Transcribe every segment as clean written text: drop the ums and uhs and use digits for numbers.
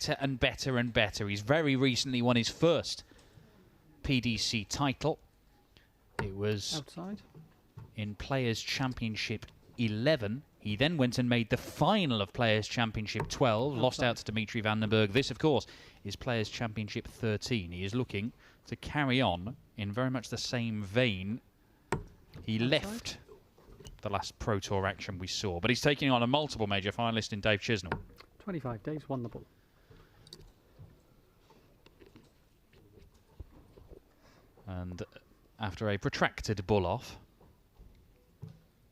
better and better and better. He's very recently won his first PDC title. It was outside in Players' Championship 11. He then went and made the final of Players' Championship 12, lost out to Dimitri van den Berg. This, of course, is Players' Championship 13. He is looking to carry on in very much the same vein he left the last Pro Tour action we saw. But he's taking on a multiple major finalist in Dave Chisnall. 25 days, won the ball. And after a protracted bull-off,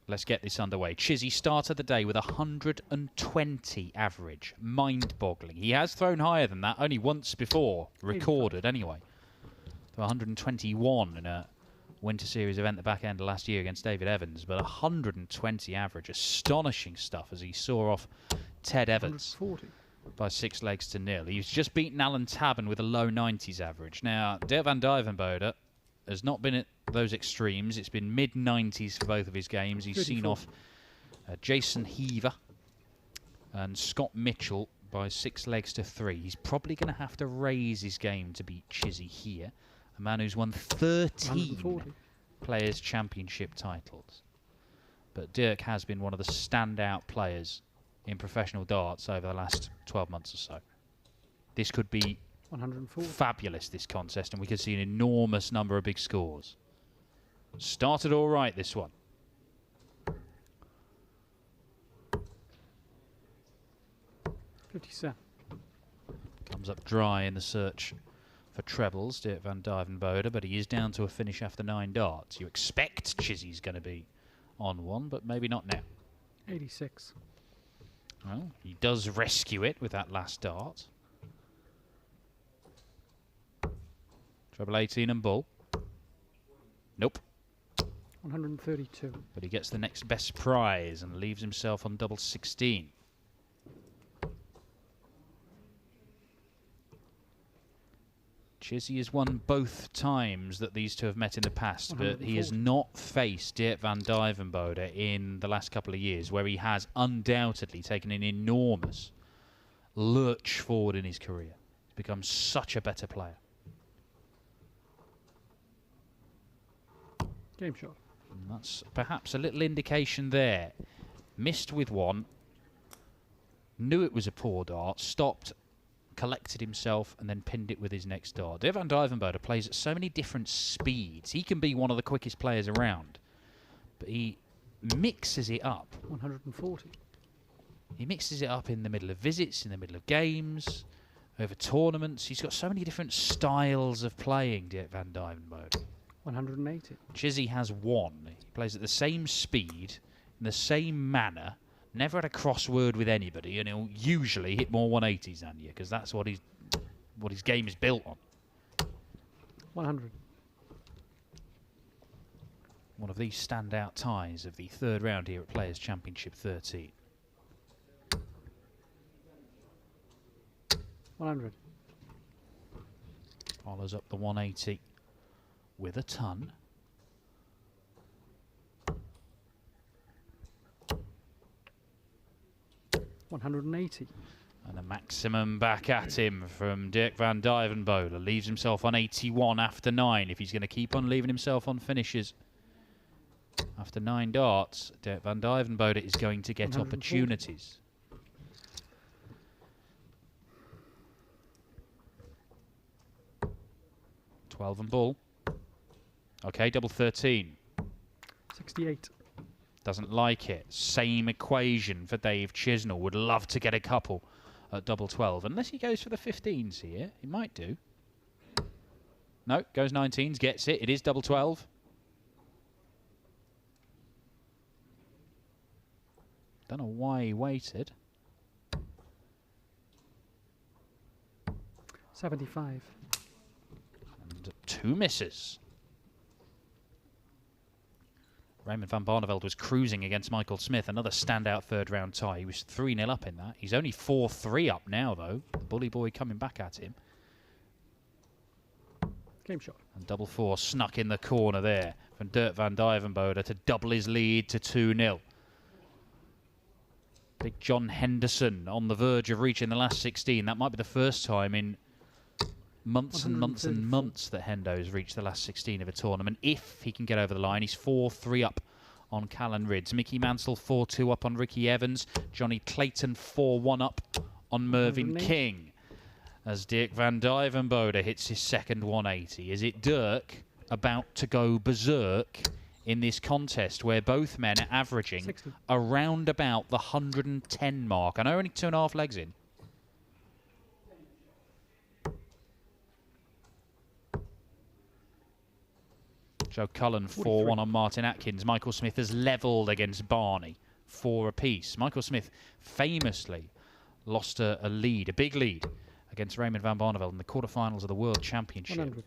let's get this underway. Chizzy started the day with 120 average. Mind-boggling. He has thrown higher than that only once before, recorded anyway. To 121 in a Winter Series event at the back end of last year against David Evans. But 120 average. Astonishing stuff as he saw off Ted Evans by 6 legs to 0. He's just beaten Alan Tabben with a low 90s average. Now, Dirk van Duijvenbode has not been at those extremes. It's been mid-90s for both of his games. He's seen off Jason Heaver and Scott Mitchell by 6 legs to 3. He's probably going to have to raise his game to beat Chizzy here, a man who's won 13 Players' Championship titles. But Dirk has been one of the standout players in professional darts over the last 12 months or so. This could be 104. Fabulous, this contest, and we could see an enormous number of big scores. Started all right, this one. Comes up dry in the search for trebles, Dirk van Duijvenbode, but he is down to a finish after 9 darts. You expect Chizzy's going to be on one, but maybe not now. 86. Well, he does rescue it with that last dart. Treble 18 and bull. Nope. 132. But he gets the next best prize and leaves himself on double 16. Chizzy has won both times that these two have met in the past, but he has not faced Dirk van Duijvenbode in the last couple of years, where he has undoubtedly taken an enormous lurch forward in his career. He's become such a better player. Game shot. And that's perhaps a little indication there. Missed with one, knew it was a poor dart, stopped, collected himself, and then pinned it with his next dart. Dirk van Duijvenbode plays at so many different speeds. He can be one of the quickest players around, but he mixes it up. 140. He mixes it up in the middle of visits, in the middle of games, over tournaments. He's got so many different styles of playing, Dirk van Duijvenbode. 180. Chizzy has one. He plays at the same speed, in the same manner, never had a crossword with anybody, and he'll usually hit more 180s than you, because that's what his game is built on. 100. One of these standout ties of the third round here at Players' Championship 13. 100. Follows up the 180 with a ton. $180. And a maximum back at him from Dirk van Duijvenbode. Leaves himself on 81 after 9. If he's going to keep on leaving himself on finishes after 9 darts, Dirk van Duijvenbode is going to get opportunities. $12 and bull. Okay, double 13. 68. Doesn't like it. Same equation for Dave Chisnall. Would love to get a couple at double 12. Unless he goes for the 15s here. He might do. No, goes 19s, gets it. It is double 12. Don't know why he waited. 75. And 2 misses. Raymond van Barneveld was cruising against Michael Smith, another standout third-round tie. He was 3-0 up in that. He's only 4-3 up now, though. The bully boy coming back at him. Game shot. And double 4 snuck in the corner there from Dirk van Duijvenbode to double his lead to 2-0. Big John Henderson on the verge of reaching the last 16. That might be the first time in months and months and months that Hendo's reached the last 16 of a tournament. If he can get over the line, he's 4-3 up on Callan Ridds. Mickey Mansell 4-2 up on Ricky Evans. Johnny Clayton 4-1 up on Mervyn King. As Dirk van Duijvenbode hits his second 180. Is it Dirk about to go berserk in this contest where both men are averaging 60. around about the 110 mark? I know only 2.5 legs in. Joe Cullen 4-1 on Martin Atkins. Michael Smith has levelled against Barney, 4 apiece. Michael Smith famously lost a lead, a big lead, against Raymond van Barneveld in the quarterfinals of the World Championship. 100.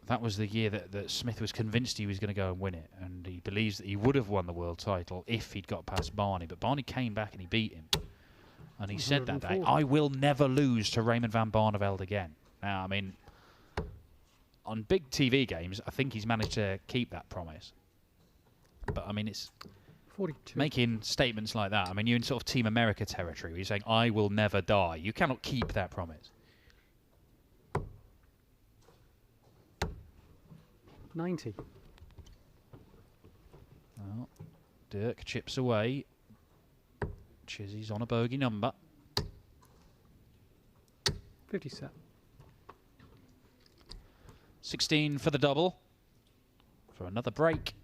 That was the year that Smith was convinced he was going to go and win it, and he believes that he would have won the world title if he'd got past Barney. But Barney came back and he beat him. And he said that day, I will never lose to Raymond van Barneveld again. Now, I mean, on big TV games, I think he's managed to keep that promise. But, I mean, it's 42. making statements like that. I mean, you're in sort of Team America territory where you're saying, I will never die. You cannot keep that promise. 90. Well, Dirk chips away. Chizzy's on a bogey number. 57. 16 for the double. For another break.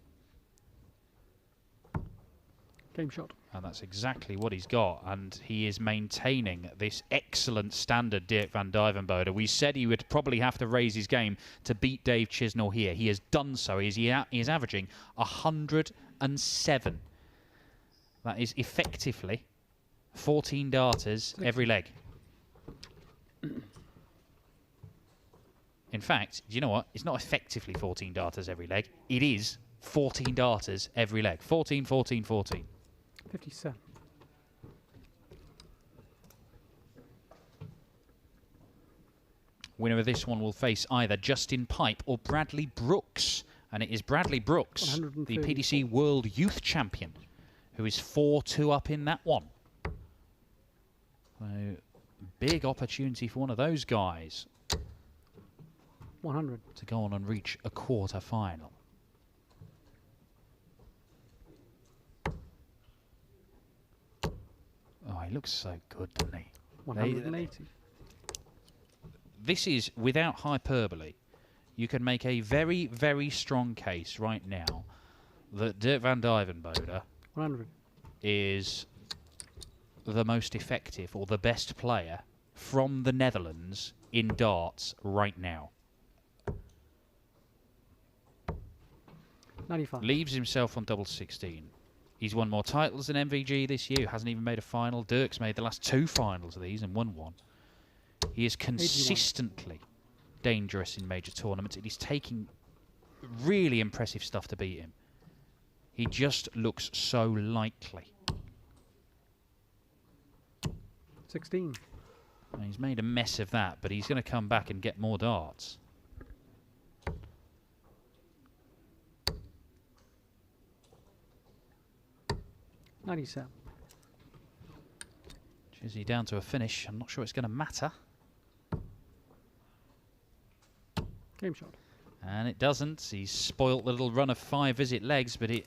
Game shot. And that's exactly what he's got. And he is maintaining this excellent standard, Dirk van Duijvenbode. We said he would probably have to raise his game to beat Dave Chisnall here. He has done so. He is averaging 107. That is effectively 14 darters every leg. In fact, do you know what? It's not effectively 14 darters every leg. It is 14 darters every leg. 14, 14, 14. 57. Winner of this one will face either Justin Pipe or Bradley Brooks. And it is Bradley Brooks, the PDC World Youth Champion, who is 4-2 up in that one. So, big opportunity for one of those guys 100. to go on and reach a quarter-final. Oh, he looks so good, doesn't he? 180. This is, without hyperbole, you can make a very, very strong case right now that Dirk van Duijvenbode 100. is the most effective or the best player from the Netherlands in darts right now. 95. Leaves himself on double 16. He's won more titles than MVG this year, hasn't even made a final. Dirk's made the last 2 finals of these and won one. He is consistently dangerous in major tournaments, and he's taking really impressive stuff to beat him. He just looks so likely. 16. And he's made a mess of that, but he's going to come back and get more darts. $97. Chizzy down to a finish. I'm not sure it's going to matter. Game shot. And it doesn't. He's spoilt the little run of 5 visit legs, but it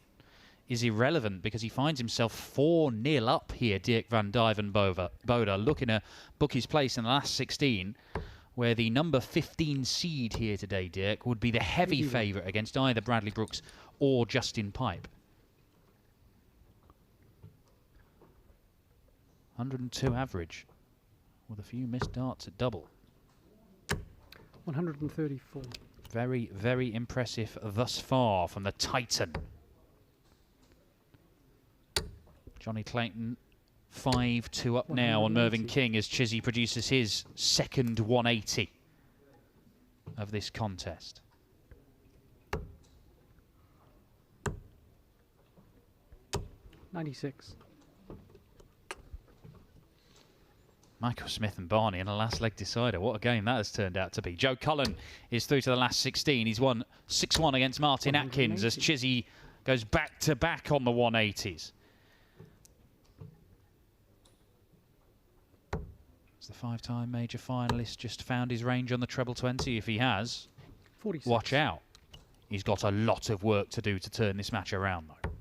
is irrelevant because he finds himself 4-0 up here, Dirk van Duijvenbode, looking to book his place in the last 16, where the number 15 seed here today, Dirk, would be the heavy favourite against either Bradley Brooks or Justin Pipe. 102 average, with a few missed darts at double. 134. Very, very impressive thus far from the Titan. Johnny Clayton, 5-2 up now on Mervyn King as Chizzy produces his second 180 of this contest. $96. Michael Smith and Barney in a last leg decider. What a game that has turned out to be. Joe Cullen is through to the last 16. He's won 6-1 against Martin Atkins as Chizzy goes back-to-back on the 180s. Has the 5-time major finalist just found his range on the treble 20? If he has, 46. watch out. He's got a lot of work to do to turn this match around, though.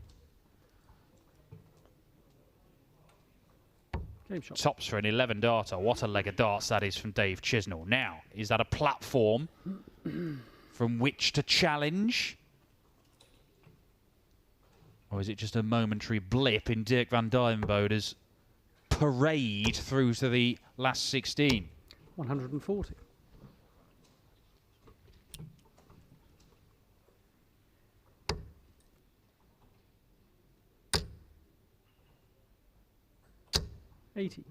Game shot. Tops for an 11 darter. What a leg of darts that is from Dave Chisnall. Now, is that a platform from which to challenge? Or is it just a momentary blip in Dirk van Duijvenbode's parade through to the last 16? 140. $80.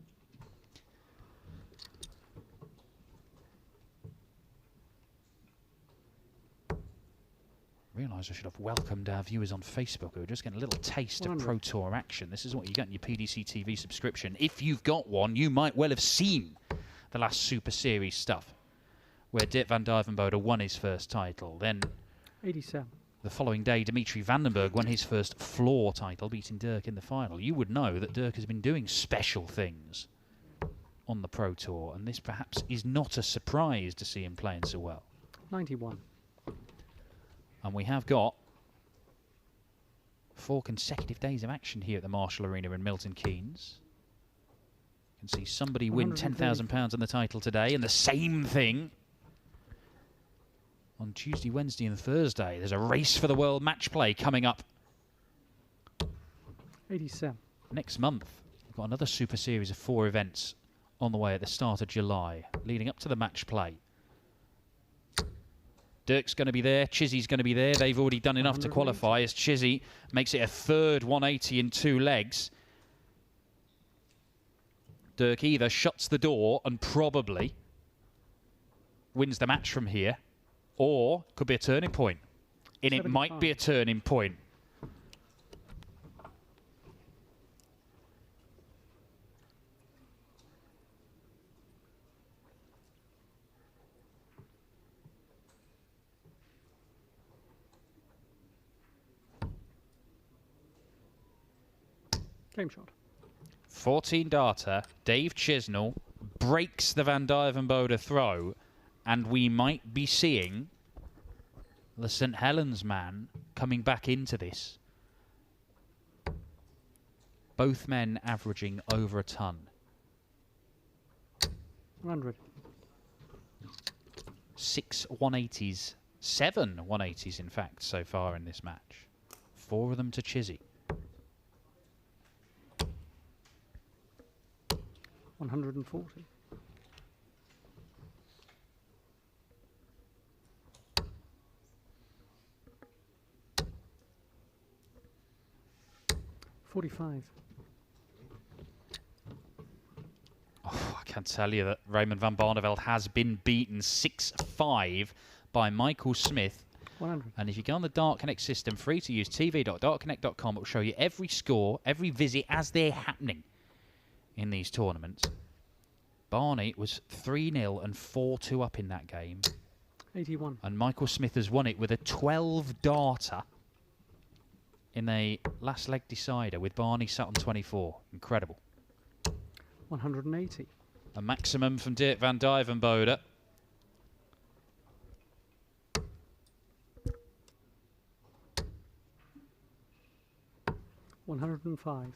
Realise I should have welcomed our viewers on Facebook who are just getting a little taste of 100. Pro Tour action. This is what you get in your PDC TV subscription. If you've got one, you might well have seen the last Super Series stuff, where Dirk van Duijvenbode won his first title. Then 87. the following day, Dimitri Vandenberg won his first floor title, beating Dirk in the final. You would know that Dirk has been doing special things on the Pro Tour, and this perhaps is not a surprise to see him playing so well. 91. And we have got 4 consecutive days of action here at the Marshall Arena in Milton Keynes. You can see somebody win £10,000 on the title today, and the same thing on Tuesday, Wednesday and Thursday. There's a race for the world match play coming up 87. next month. We've got another Super Series of 4 events on the way at the start of July, leading up to the match play. Dirk's going to be there. Chizzy's going to be there. They've already done enough to qualify as Chizzy makes it a third 180 in 2 legs. Dirk either shuts the door and probably wins the match from here, or could be a turning point. And 75. It might be a turning point. Game shot. 14 darter, Dave Chisnall breaks the Van Duijvenbode throw, and we might be seeing the St Helens man coming back into this. Both men averaging over a ton. 100. 6 180s, 7 180s in fact so far in this match. 4 of them to Chizzy. 140. $45. Oh, I can tell you that Raymond van Barneveld has been beaten 6-5 by Michael Smith. 100. And if you go on the Dart Connect system, free to use, tv.dartconnect.com, it will show you every score, every visit as they're happening in these tournaments. Barney was 3-0 and 4-2 up in that game. 81. And Michael Smith has won it with a 12 darter in a last leg decider with Barney sat on 24. Incredible. 180. A maximum from Dirk van Duijvenbode. $105.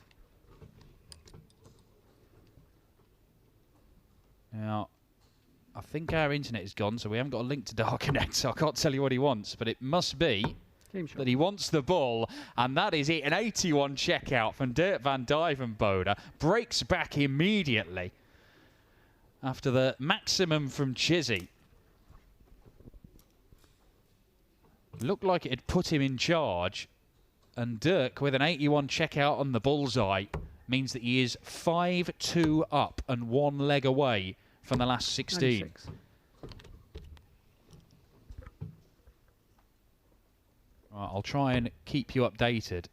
Now, I think our internet is gone, so we haven't got a link to Dart Connect, so I can't tell you what he wants, but it must be that he wants the ball, and that is it. An 81 checkout from Dirk van Duijvenbode. Breaks back immediately after the maximum from Chizzy. Looked like it had put him in charge, and Dirk with an 81 checkout on the bullseye means that he is 5-2 up and 1 leg away from the last 16. 96. Right, I'll try and keep you updated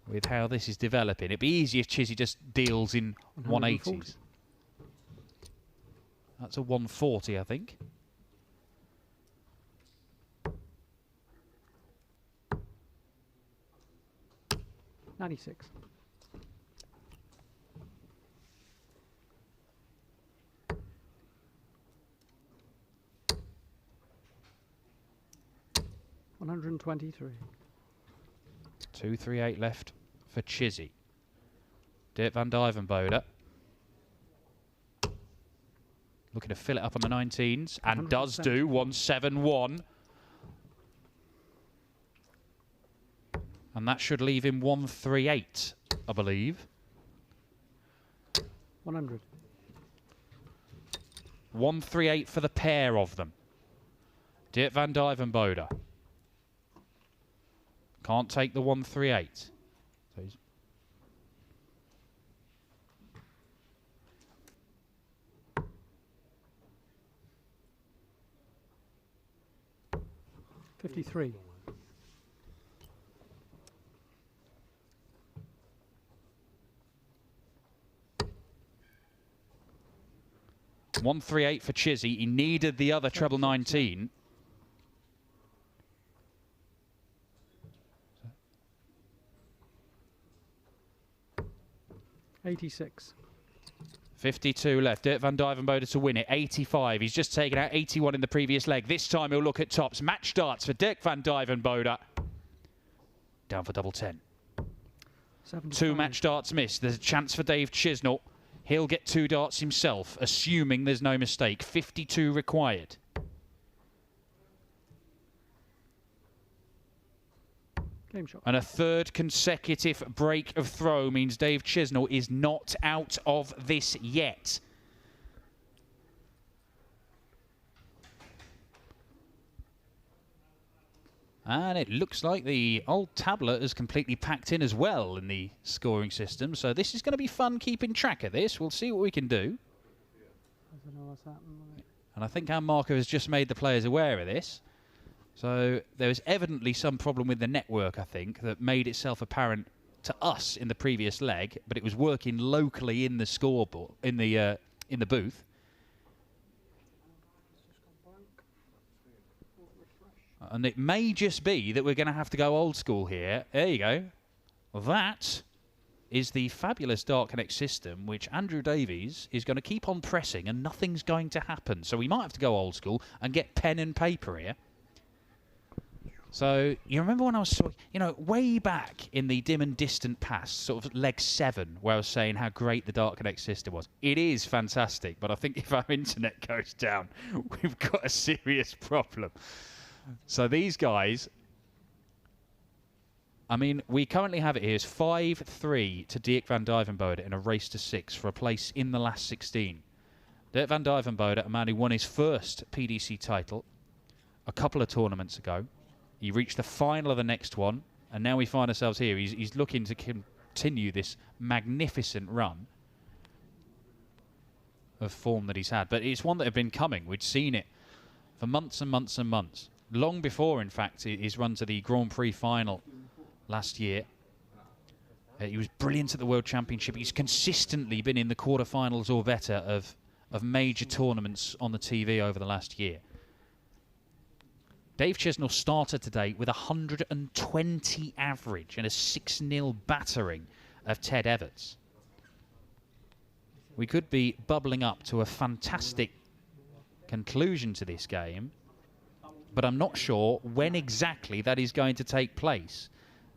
with how this is developing. It'd be easy if Chizzy just deals in 180s. That's a 140, I think. $96. 123. 238 left for Chizzy. Dirk van Duijvenbode. Looking to fill it up on the 19s. And does do. 171. And that should leave him 138, I believe. 100. 138 for the pair of them. Dirk van Duijvenbode. Can't take the 138. So he's 53. 138 for Chizzy. He needed the other treble 19. $86. 52 left. Dirk van Duijvenbode to win it. 85. He's just taken out 81 in the previous leg. This time he'll look at tops. Match darts for Dirk van Duijvenbode. Down for double 10. 75. 2 match darts missed. There's a chance for Dave Chisnall. He'll get 2 darts himself, assuming there's no mistake. 52 required. Game shot. And a 3rd consecutive break of throw means Dave Chisnall is not out of this yet. And it looks like the old tablet is completely packed in as well in the scoring system. So this is going to be fun keeping track of this. We'll see what we can do. I don't know what's happened. And I think our marker has just made the players aware of this. So there was evidently some problem with the network, I think, that made itself apparent to us in the previous leg, but it was working locally in the scoreboard, in the booth. And it may just be that we're going to have to go old school here. There you go. That is the fabulous Dart Connect system, which Andrew Davies is going to keep on pressing, and nothing's going to happen. So we might have to go old school and get pen and paper here. So you remember when I was, way back in the dim and distant past, sort of leg 7, where I was saying how great the Dart Connect system was. It is fantastic, but I think if our internet goes down, we've got a serious problem. So these guys, I mean, we currently have it here as 5-3 to Dirk van Duijvenbode in a race to 6 for a place in the last 16. Dirk van Duijvenbode, a man who won his first PDC title a couple of tournaments ago. He reached the final of the next one, and now we find ourselves here. He's looking to continue this magnificent run of form that he's had. But it's one that had been coming. We'd seen it for months and months and months. Long before, in fact, his run to the Grand Prix final last year. He was brilliant at the World Championship. He's consistently been in the quarterfinals or better of major tournaments on the TV over the last year. Dave Chisnall started today with 120 average and a 6-0 battering of Ted Everts. We could be bubbling up to a fantastic conclusion to this game, but I'm not sure when exactly that is going to take place,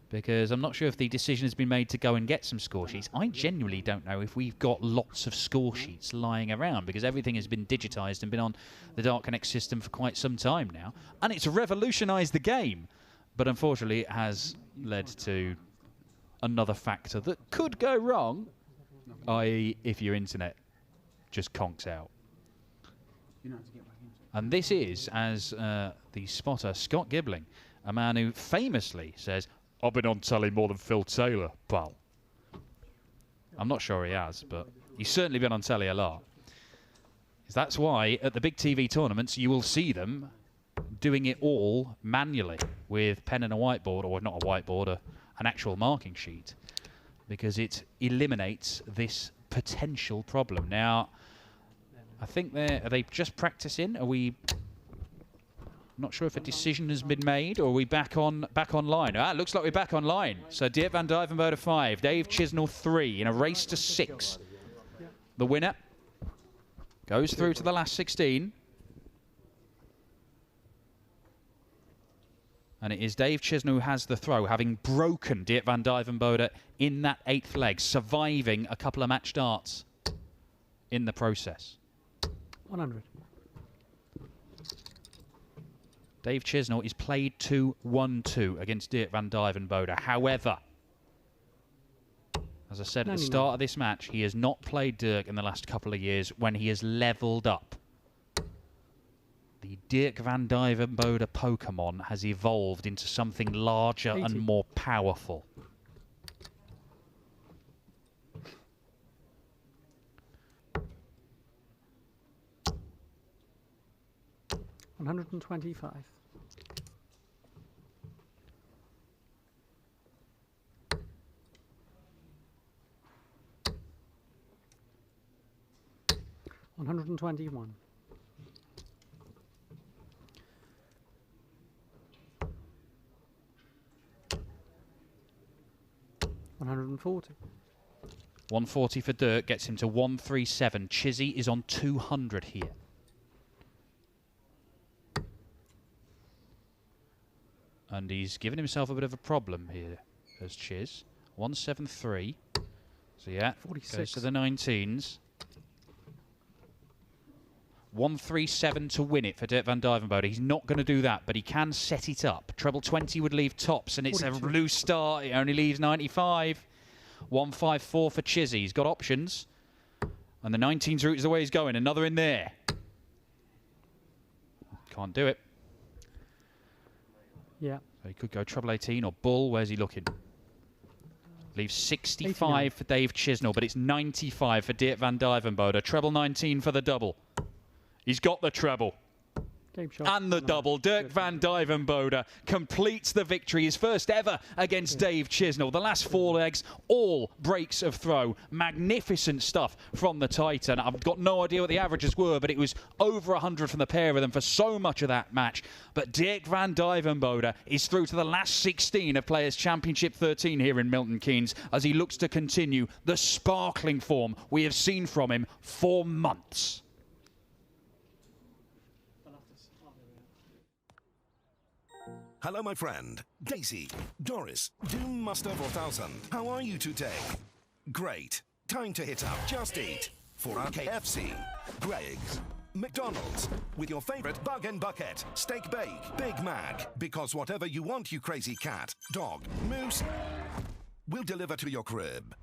because I'm not sure if the decision has been made to go and get some score sheets. I genuinely don't know if we've got lots of score sheets lying around, because everything has been digitised and been on the Dart Connect system for quite some time now, and it's revolutionised the game. But unfortunately, it has led to another factor that could go wrong, i.e. if your internet just conks out. And this is, as the spotter, Scott Gibbling, a man who famously says, "I've been on telly more than Phil Taylor, pal." I'm not sure he has, but he's certainly been on telly a lot. That's why at the big TV tournaments you will see them doing it all manually with pen and a whiteboard, or not a whiteboard, an actual marking sheet, because it eliminates this potential problem. Now, I think are they just practicing? Are we not sure if a decision has been made, or are we back online? Ah, it looks like we're back online. So Dirk van Duijvenbode 5, Dave Chisnall 3 in a race to 6. The winner goes through to the last 16. And it is Dave Chisnall who has the throw, having broken Dirk van Duijvenbode in that 8th leg, surviving a couple of match darts in the process. 100. Dave Chisnall is played 2-1-2 against Dirk van Duijvenbode. However, as I said at the start of this match, he has not played Dirk in the last couple of years when he has levelled up. The Dirk van Duijvenbode Pokemon has evolved into something larger 80. and more powerful. $125. $121. $140. 140 for Dirk gets him to 137. Chizzy is on 200 here. And he's given himself a bit of a problem here as Chiz. 173. So yeah, 46. goes to the 19s. 137 to win it for Dirk van Duijvenbode. He's not going to do that, but he can set it up. Treble 20 would leave tops, and it's 42. a loose start. It only leaves 95. 154 for Chizzy. He's got options. And the 19s route is the way he's going. Another in there. Can't do it. Yeah. So he could go treble 18 or bull. Where's he looking? Leaves 65 89. for Dave Chisnall, but it's 95 for Dirk van Duijvenbode. Treble 19 for the double. He's got the treble. Game shot. And the double. Dirk van Duijvenbode completes the victory, his first ever against Dave Chisnall. The last 4 legs, all breaks of throw. Magnificent stuff from the Titan. I've got no idea what the averages were, but it was over 100 from the pair of them for so much of that match. But Dirk van Duijvenbode is through to the last 16 of Players' Championship 13 here in Milton Keynes as he looks to continue the sparkling form we have seen from him for months. Hello, my friend. Daisy, Doris, Doom Muster 4000. How are you today? Great. Time to hit up Just Eat for our KFC, Greg's, McDonald's, with your favorite Bug and Bucket, Steak Bake, Big Mac. Because whatever you want, you crazy cat, dog, moose, we'll deliver to your crib.